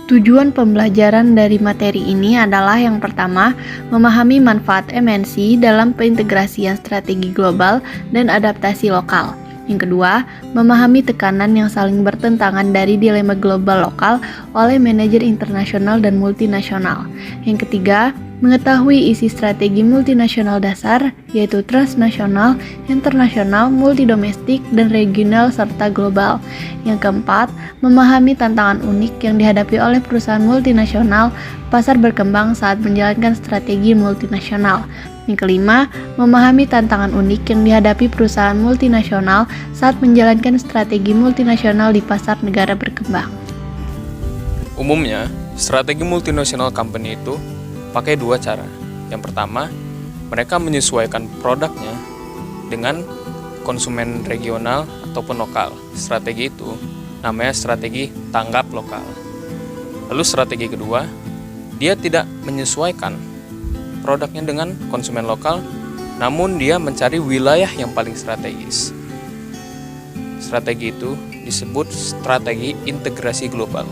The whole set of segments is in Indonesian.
Tujuan pembelajaran dari materi ini adalah yang pertama, memahami manfaat MNC dalam pengintegrasian strategi global dan adaptasi lokal. Yang kedua, memahami tekanan yang saling bertentangan dari dilema global lokal oleh manajer internasional dan multinasional. Yang ketiga, mengetahui isi strategi multinasional dasar, yaitu transnasional, internasional, multidomestik, dan regional serta global. Yang keempat, memahami tantangan unik yang dihadapi oleh perusahaan multinasional pasar berkembang saat menjalankan strategi multinasional. Yang kelima, memahami tantangan unik yang dihadapi perusahaan multinasional saat menjalankan strategi multinasional di pasar negara berkembang. Umumnya, strategi multinational company itu pakai dua cara. Yang pertama, mereka menyesuaikan produknya dengan konsumen regional ataupun lokal. Strategi itu namanya strategi tanggap lokal. Lalu strategi kedua, dia tidak menyesuaikan produknya dengan konsumen lokal, namun dia mencari wilayah yang paling strategis. Strategi itu disebut strategi integrasi global.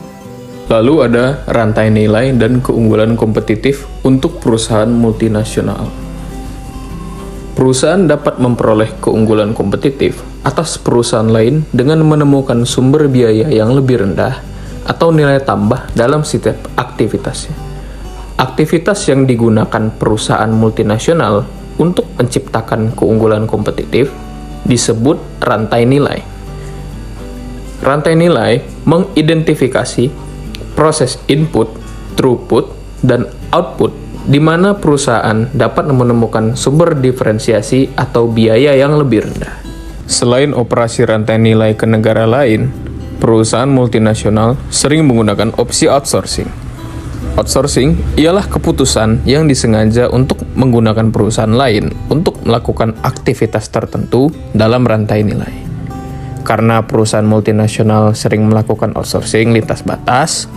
Lalu ada rantai nilai dan keunggulan kompetitif untuk perusahaan multinasional. Perusahaan dapat memperoleh keunggulan kompetitif atas perusahaan lain dengan menemukan sumber biaya yang lebih rendah atau nilai tambah dalam setiap aktivitasnya. Aktivitas yang digunakan perusahaan multinasional untuk menciptakan keunggulan kompetitif disebut rantai nilai. Rantai nilai mengidentifikasi proses input, throughput, dan output di mana perusahaan dapat menemukan sumber diferensiasi atau biaya yang lebih rendah. Selain operasi rantai nilai ke negara lain, perusahaan multinasional sering menggunakan opsi outsourcing. Outsourcing ialah keputusan yang disengaja untuk menggunakan perusahaan lain untuk melakukan aktivitas tertentu dalam rantai nilai. Karena perusahaan multinasional sering melakukan outsourcing lintas batas,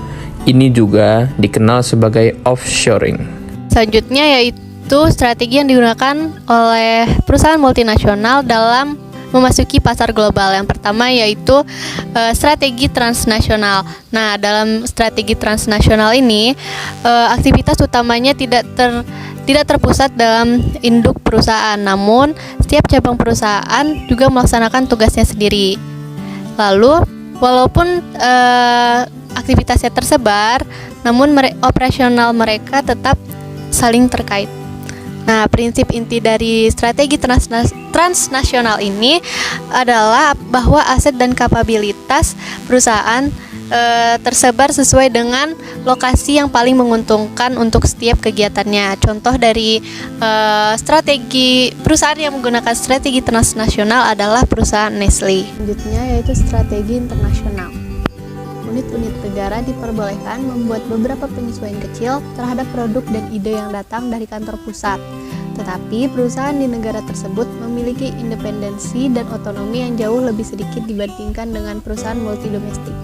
ini juga dikenal sebagai offshoring. Selanjutnya yaitu strategi yang digunakan oleh perusahaan multinasional dalam memasuki pasar global. Yang pertama yaitu strategi transnasional. Nah, dalam strategi transnasional ini aktivitas utamanya tidak terpusat dalam induk perusahaan, namun setiap cabang perusahaan juga melaksanakan tugasnya sendiri. Lalu, walaupun aktivitasnya tersebar, namun operasional mereka tetap saling terkait. Nah, prinsip inti dari strategi transnasional ini adalah bahwa aset dan kapabilitas perusahaan tersebar sesuai dengan lokasi yang paling menguntungkan untuk setiap kegiatannya. Contoh dari strategi perusahaan yang menggunakan strategi transnasional adalah perusahaan Nestle. Selanjutnya yaitu strategi internasional. Unit-unit negara diperbolehkan membuat beberapa penyesuaian kecil terhadap produk dan ide yang datang dari kantor pusat. Tetapi perusahaan di negara tersebut memiliki independensi dan otonomi yang jauh lebih sedikit dibandingkan dengan perusahaan multidomestik.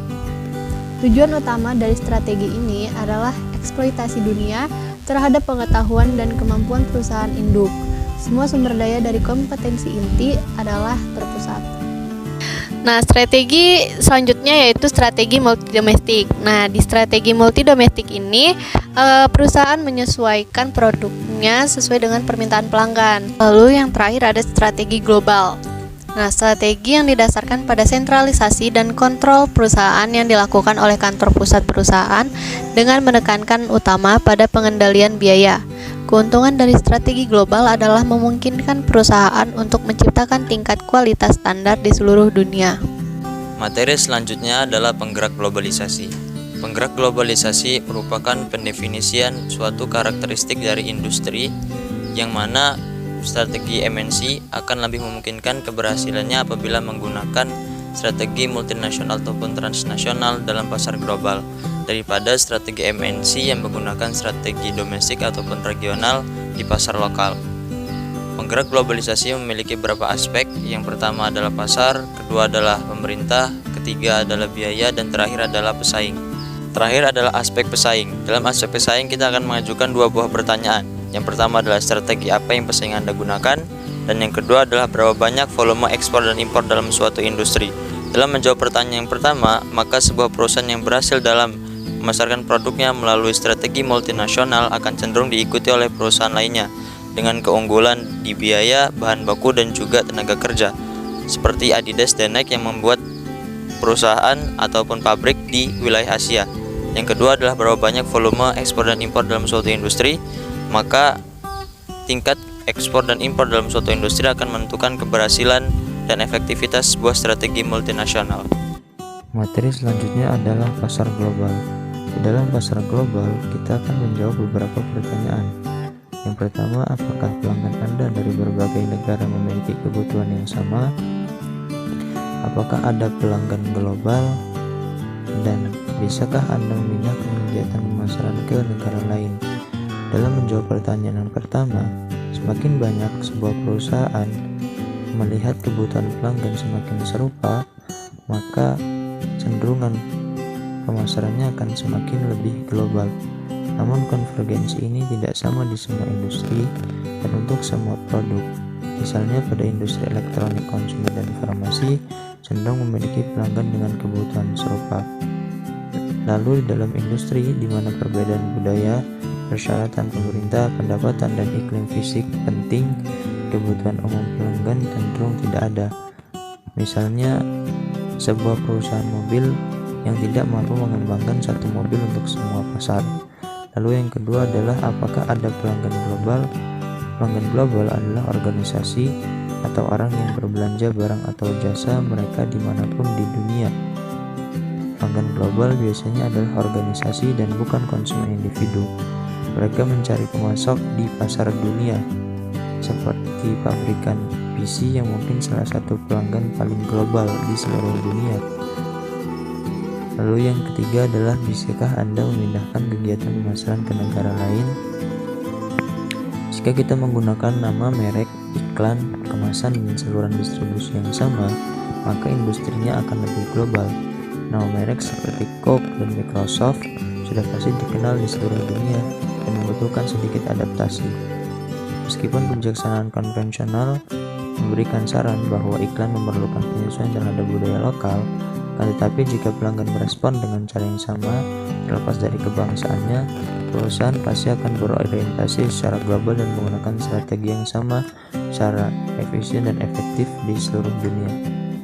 Tujuan utama dari strategi ini adalah eksploitasi dunia terhadap pengetahuan dan kemampuan perusahaan induk. Semua sumber daya dari kompetensi inti adalah terpusat. Nah, strategi selanjutnya yaitu strategi multidomestik. Nah, di strategi multidomestik ini perusahaan menyesuaikan produknya sesuai dengan permintaan pelanggan. Lalu yang terakhir ada strategi global. Nah, strategi yang didasarkan pada sentralisasi dan kontrol perusahaan yang dilakukan oleh kantor pusat perusahaan dengan menekankan utama pada pengendalian biaya. Keuntungan dari strategi global adalah memungkinkan perusahaan untuk menciptakan tingkat kualitas standar di seluruh dunia. Materi selanjutnya adalah penggerak globalisasi. Penggerak globalisasi merupakan pendefinisian suatu karakteristik dari industri yang mana strategi MNC akan lebih memungkinkan keberhasilannya apabila menggunakan strategi multinasional ataupun transnasional dalam pasar global daripada strategi MNC yang menggunakan strategi domestik ataupun regional di pasar lokal. Penggerak globalisasi memiliki beberapa aspek. Yang pertama adalah pasar, kedua adalah pemerintah, ketiga adalah biaya, dan terakhir adalah pesaing. Terakhir adalah aspek pesaing. Dalam aspek pesaing kita akan mengajukan dua buah pertanyaan. Yang pertama adalah strategi apa yang pesaing Anda gunakan, dan yang kedua adalah berapa banyak volume ekspor dan impor dalam suatu industri. Dalam menjawab pertanyaan yang pertama, maka sebuah perusahaan yang berhasil dalam memasarkan produknya melalui strategi multinasional akan cenderung diikuti oleh perusahaan lainnya dengan keunggulan di biaya, bahan baku, dan juga tenaga kerja, seperti Adidas dan Nike yang membuat perusahaan ataupun pabrik di wilayah Asia. Yang kedua adalah berapa banyak volume ekspor dan impor dalam suatu industri, maka tingkat ekspor dan impor dalam suatu industri akan menentukan keberhasilan dan efektivitas sebuah strategi multinasional. Materi selanjutnya adalah pasar global. Di dalam pasar global, kita akan menjawab beberapa pertanyaan. Yang pertama, apakah pelanggan Anda dari berbagai negara memiliki kebutuhan yang sama? Apakah ada pelanggan global? Dan bisakah Anda memindahkan kegiatan pemasaran ke negara lain? Dalam menjawab pertanyaan yang pertama, semakin banyak sebuah perusahaan melihat kebutuhan pelanggan semakin serupa, maka cenderungan pemasarannya akan semakin lebih global. Namun konvergensi ini tidak sama di semua industri dan untuk semua produk. Misalnya pada industri elektronik, konsumen, dan farmasi cenderung memiliki pelanggan dengan kebutuhan serupa. Lalu di dalam industri di mana perbedaan budaya, persyaratan pemerintah, pendapatan, dan iklim fisik penting, kebutuhan umum pelanggan cenderung tidak ada. Misalnya sebuah perusahaan mobil yang tidak mampu mengembangkan satu mobil untuk semua pasar. Lalu yang kedua adalah apakah ada pelanggan global? Pelanggan global adalah organisasi atau orang yang berbelanja barang atau jasa mereka dimanapun di dunia. Pelanggan global biasanya adalah organisasi dan bukan konsumen individu. Mereka mencari pemasok di pasar dunia, seperti pabrikan PC yang mungkin salah satu pelanggan paling global di seluruh dunia. Lalu yang ketiga adalah bisakah Anda memindahkan kegiatan pemasaran ke negara lain? Jika kita menggunakan nama, merek, iklan, kemasan, dan saluran distribusi yang sama, maka industrinya akan lebih global. Nama merek seperti Coke dan Microsoft sudah pasti dikenal di seluruh dunia dan membutuhkan sedikit adaptasi. Meskipun kebijaksanaan konvensional memberikan saran bahwa iklan memerlukan penyesuaian terhadap budaya lokal, tetapi jika pelanggan merespon dengan cara yang sama, terlepas dari kebangsaannya, perusahaan pasti akan berorientasi secara global dan menggunakan strategi yang sama secara efisien dan efektif di seluruh dunia.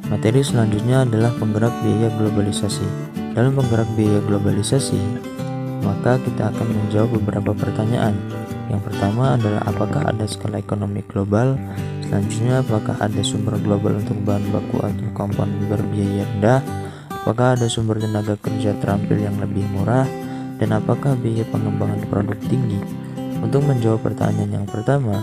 Materi selanjutnya adalah penggerak biaya globalisasi. Dalam penggerak biaya globalisasi, maka kita akan menjawab beberapa pertanyaan. Yang pertama adalah apakah ada skala ekonomi global? Selanjutnya, apakah ada sumber global untuk bahan baku atau komponen berbiaya rendah? Apakah ada sumber tenaga kerja terampil yang lebih murah? Dan apakah biaya pengembangan produk tinggi? Untuk menjawab pertanyaan yang pertama,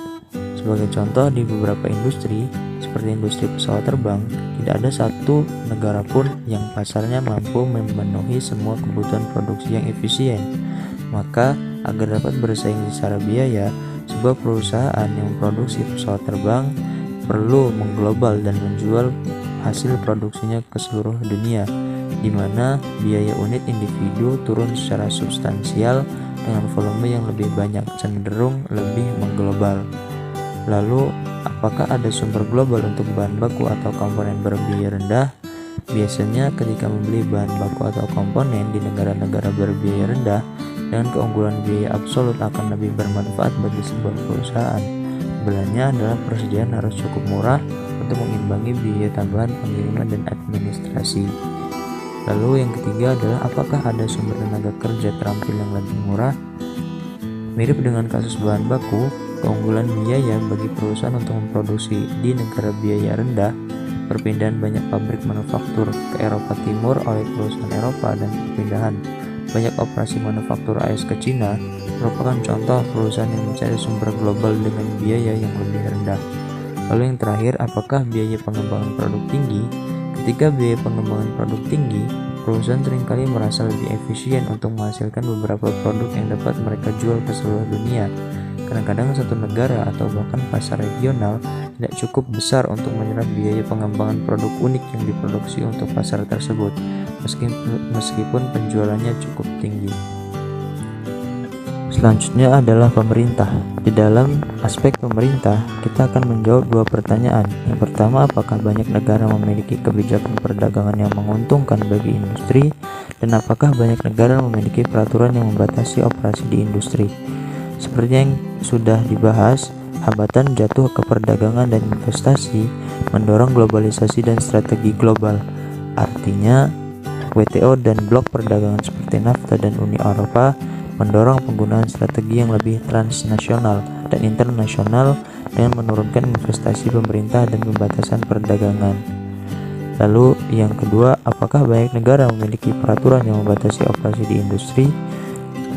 sebagai contoh di beberapa industri, seperti industri pesawat terbang, tidak ada satu negara pun yang pasarnya mampu memenuhi semua kebutuhan produksi yang efisien. Maka, agar dapat bersaing secara biaya, sebuah perusahaan yang memproduksi pesawat terbang perlu mengglobal dan menjual hasil produksinya ke seluruh dunia, di mana biaya unit individu turun secara substansial dengan volume yang lebih banyak, cenderung lebih mengglobal. Lalu, apakah ada sumber global untuk bahan baku atau komponen berbiaya rendah? Biasanya ketika membeli bahan baku atau komponen di negara-negara berbiaya rendah, dengan keunggulan biaya absolut akan lebih bermanfaat bagi sebuah perusahaan. Sebenarnya adalah persediaan harus cukup murah untuk mengimbangi biaya tambahan pengiriman dan administrasi. Lalu yang ketiga adalah apakah ada sumber tenaga kerja terampil yang lebih murah? Mirip dengan kasus bahan baku, keunggulan biaya bagi perusahaan untuk memproduksi di negara biaya rendah, perpindahan banyak pabrik manufaktur ke Eropa Timur oleh perusahaan Eropa dan perpindahan banyak operasi manufaktur AS ke Cina merupakan contoh perusahaan yang mencari sumber global dengan biaya yang lebih rendah. Lalu yang terakhir, apakah biaya pengembangan produk tinggi? Ketika biaya pengembangan produk tinggi, perusahaan seringkali merasa lebih efisien untuk menghasilkan beberapa produk yang dapat mereka jual ke seluruh dunia. Kadang-kadang satu negara atau bahkan pasar regional tidak cukup besar untuk menyerap biaya pengembangan produk unik yang diproduksi untuk pasar tersebut, meskipun penjualannya cukup tinggi. Selanjutnya adalah pemerintah. Di dalam aspek pemerintah, kita akan menjawab dua pertanyaan. Yang pertama, apakah banyak negara memiliki kebijakan perdagangan yang menguntungkan bagi industri? Dan apakah banyak negara memiliki peraturan yang membatasi operasi di industri? Seperti yang sudah dibahas, hambatan jatuh ke perdagangan dan investasi mendorong globalisasi dan strategi global. Artinya, WTO dan blok perdagangan seperti NAFTA dan Uni Eropa mendorong penggunaan strategi yang lebih transnasional dan internasional dengan menurunkan investasi pemerintah dan pembatasan perdagangan. Lalu yang kedua, apakah banyak negara memiliki peraturan yang membatasi operasi di industri?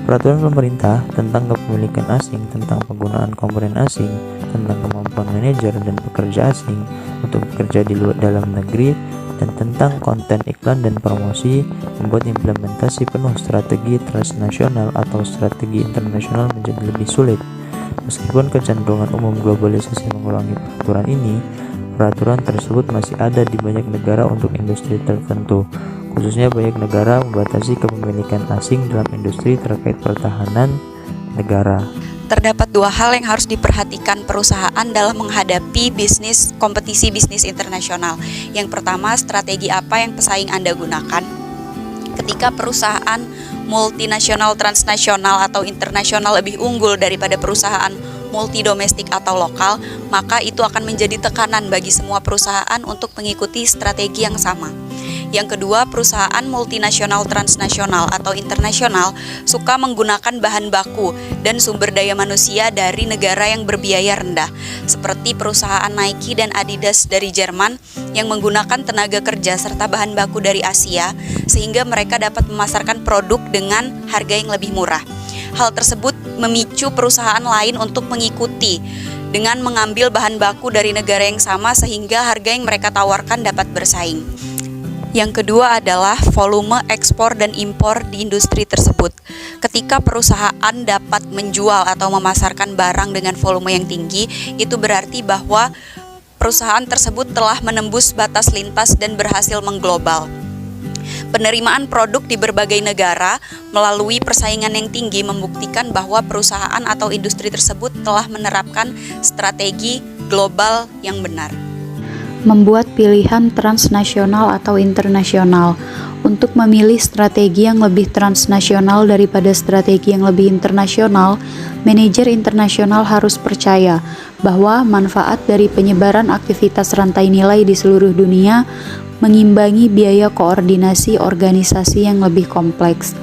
Peraturan pemerintah tentang kepemilikan asing, tentang penggunaan komponen asing, tentang kemampuan manajer dan pekerja asing untuk bekerja di dalam negeri, dan tentang konten iklan dan promosi membuat implementasi penuh strategi transnasional atau strategi internasional menjadi lebih sulit. Meskipun kecenderungan umum globalisasi mengurangi peraturan ini, peraturan tersebut masih ada di banyak negara untuk industri tertentu. Khususnya banyak negara membatasi kepemilikan asing dalam industri terkait pertahanan negara. Terdapat dua hal yang harus diperhatikan perusahaan dalam menghadapi kompetisi bisnis internasional. Yang pertama, strategi apa yang pesaing Anda gunakan? Ketika perusahaan multinasional, transnasional, atau internasional lebih unggul daripada perusahaan multidomestik atau lokal, maka itu akan menjadi tekanan bagi semua perusahaan untuk mengikuti strategi yang sama. Yang kedua, perusahaan multinasional, transnasional, atau internasional suka menggunakan bahan baku dan sumber daya manusia dari negara yang berbiaya rendah, seperti perusahaan Nike dan Adidas dari Jerman yang menggunakan tenaga kerja serta bahan baku dari Asia, sehingga mereka dapat memasarkan produk dengan harga yang lebih murah. Hal tersebut memicu perusahaan lain untuk mengikuti dengan mengambil bahan baku dari negara yang sama sehingga harga yang mereka tawarkan dapat bersaing. Yang kedua adalah volume ekspor dan impor di industri tersebut. Ketika perusahaan dapat menjual atau memasarkan barang dengan volume yang tinggi, itu berarti bahwa perusahaan tersebut telah menembus batas lintas dan berhasil mengglobal. Penerimaan produk di berbagai negara melalui persaingan yang tinggi membuktikan bahwa perusahaan atau industri tersebut telah menerapkan strategi global yang benar. Membuat pilihan transnasional atau internasional. Untuk memilih strategi yang lebih transnasional daripada strategi yang lebih internasional, manajer internasional harus percaya bahwa manfaat dari penyebaran aktivitas rantai nilai di seluruh dunia mengimbangi biaya koordinasi organisasi yang lebih kompleks.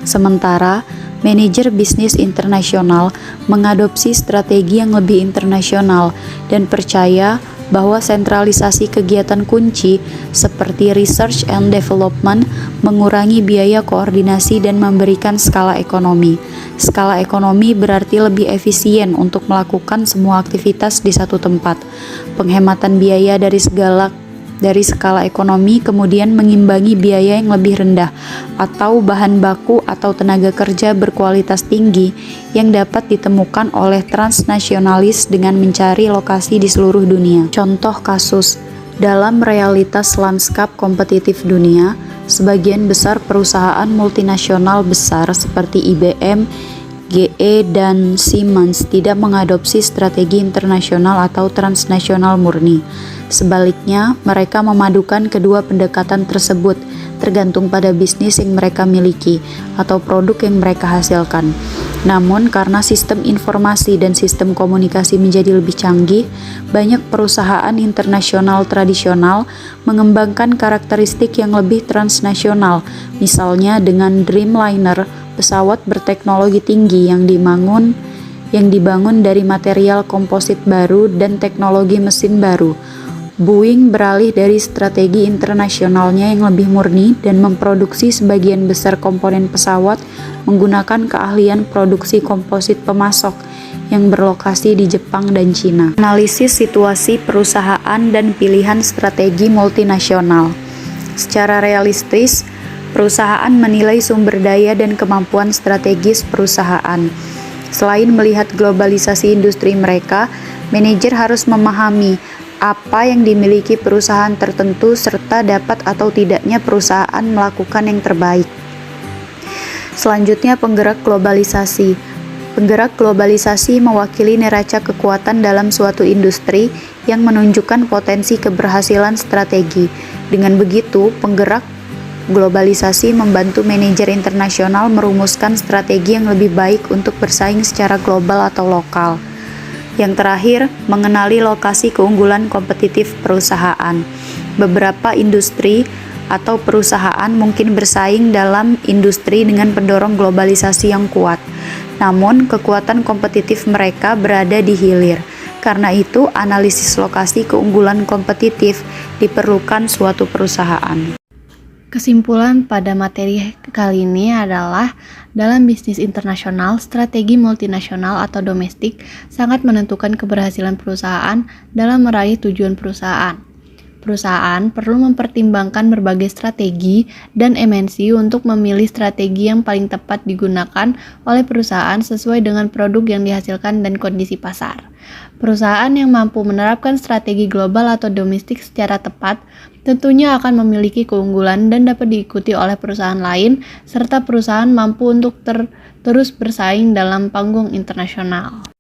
Sementara, manajer bisnis internasional mengadopsi strategi yang lebih internasional dan percaya bahwa sentralisasi kegiatan kunci seperti research and development mengurangi biaya koordinasi dan memberikan skala ekonomi. Skala ekonomi berarti lebih efisien untuk melakukan semua aktivitas di satu tempat. Penghematan biaya dari skala ekonomi kemudian mengimbangi biaya yang lebih rendah atau bahan baku atau tenaga kerja berkualitas tinggi yang dapat ditemukan oleh transnasionalis dengan mencari lokasi di seluruh dunia. Contoh kasus, dalam realitas lanskap kompetitif dunia, sebagian besar perusahaan multinasional besar seperti IBM, GE, dan Siemens tidak mengadopsi strategi internasional atau transnasional murni. Sebaliknya, mereka memadukan kedua pendekatan tersebut tergantung pada bisnis yang mereka miliki atau produk yang mereka hasilkan. Namun, karena sistem informasi dan sistem komunikasi menjadi lebih canggih, banyak perusahaan internasional tradisional mengembangkan karakteristik yang lebih transnasional, misalnya dengan Dreamliner, pesawat berteknologi tinggi yang dibangun dari material komposit baru dan teknologi mesin baru. Boeing beralih dari strategi internasionalnya yang lebih murni dan memproduksi sebagian besar komponen pesawat menggunakan keahlian produksi komposit pemasok yang berlokasi di Jepang dan Cina. Analisis situasi perusahaan dan pilihan strategi multinasional. Secara realistis, perusahaan menilai sumber daya dan kemampuan strategis perusahaan. Selain melihat globalisasi industri mereka, manajer harus memahami apa yang dimiliki perusahaan tertentu serta dapat atau tidaknya perusahaan melakukan yang terbaik. Selanjutnya, penggerak globalisasi. Penggerak globalisasi mewakili neraca kekuatan dalam suatu industri yang menunjukkan potensi keberhasilan strategi. Dengan begitu, penggerak Globalisasi membantu manajer internasional merumuskan strategi yang lebih baik untuk bersaing secara global atau lokal. Yang terakhir, mengenali lokasi keunggulan kompetitif perusahaan. Beberapa industri atau perusahaan mungkin bersaing dalam industri dengan pendorong globalisasi yang kuat. Namun, kekuatan kompetitif mereka berada di hilir. Karena itu, analisis lokasi keunggulan kompetitif diperlukan suatu perusahaan. Kesimpulan pada materi kali ini adalah dalam bisnis internasional, strategi multinasional atau domestik sangat menentukan keberhasilan perusahaan dalam meraih tujuan perusahaan. Perusahaan perlu mempertimbangkan berbagai strategi dan MNC untuk memilih strategi yang paling tepat digunakan oleh perusahaan sesuai dengan produk yang dihasilkan dan kondisi pasar. Perusahaan yang mampu menerapkan strategi global atau domestik secara tepat tentunya akan memiliki keunggulan dan dapat diikuti oleh perusahaan lain, serta perusahaan mampu untuk terus bersaing dalam panggung internasional.